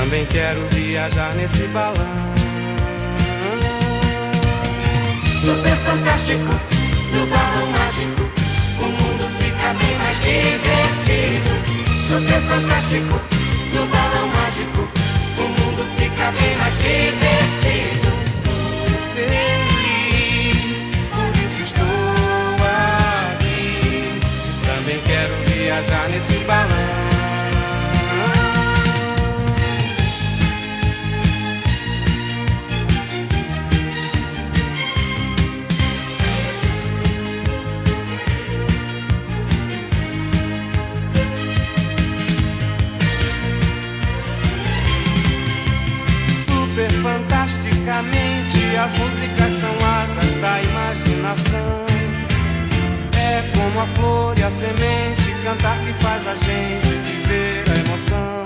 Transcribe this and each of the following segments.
Também quero viajar nesse balão. Super fantástico, no balão mágico, o mundo fica bem mais divertido. Super fantástico, no balão mágico, o mundo fica bem mais divertido. Feliz, por isso estou aqui. Também quero viajar nesse balão. Super fantasticamente, as músicas são asas da imaginação. É como a flor e a semente, cantar que faz a gente viver a emoção.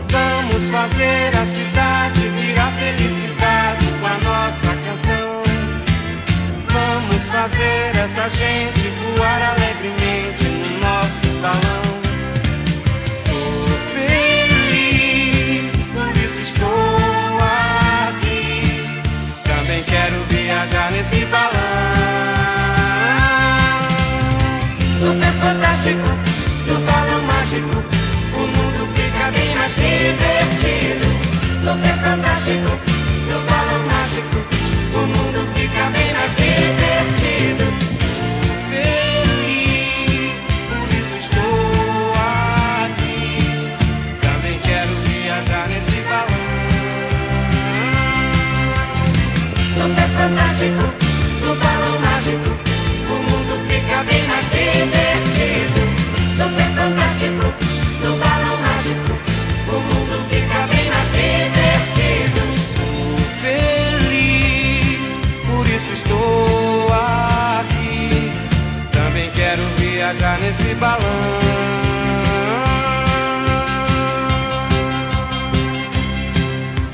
Vamos fazer a cidade virar felicidade com a nossa canção. Vamos fazer essa gente voar alegremente no nosso balão. Sou feliz, por isso estou aqui. Também quero viajar nesse balão. Super fantástico, no balão mágico, o mundo fica bem mais divertido. Super fantástico, no balão mágico, o mundo fica bem mais divertido. Feliz, por isso estou aqui. Também quero viajar nesse balão. Super fantástico, no balão mágico, o mundo fica bem mais divertido. Super fantástico, no balão mágico, o mundo fica bem mais divertido. Feliz, por isso estou aqui. Também quero viajar nesse balão.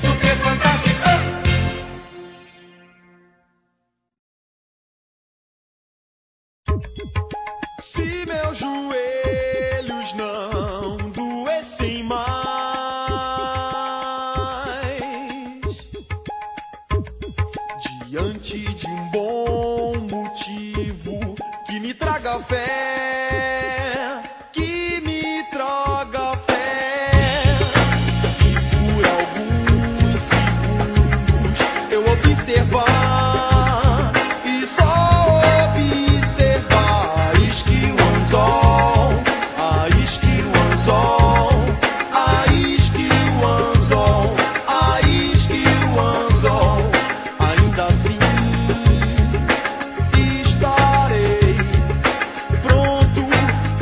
Super fantástico. Se meus joelhos não doessem mais, diante de um bom motivo que me traga fé, que me traga fé. Se por alguns segundos eu observar e só ainda assim estarei pronto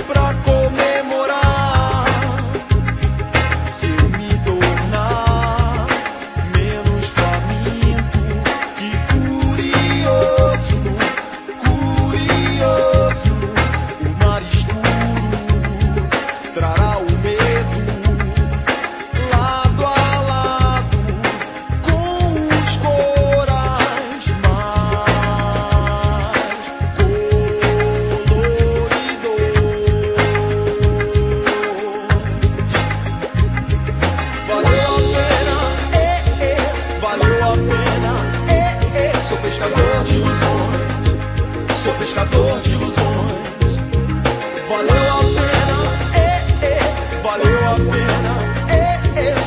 pra comemorar. Se eu me tornar menos faminto e curioso, o mar escuro trará o medo lado a lado com os corais mais coloridos. Valeu a pena, valeu a pena, sou pescador de ilusões, sou pescador de ilusões. Valeu a pena, valeu a pena,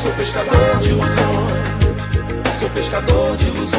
sou pescador de ilusões, sou pescador de ilusões.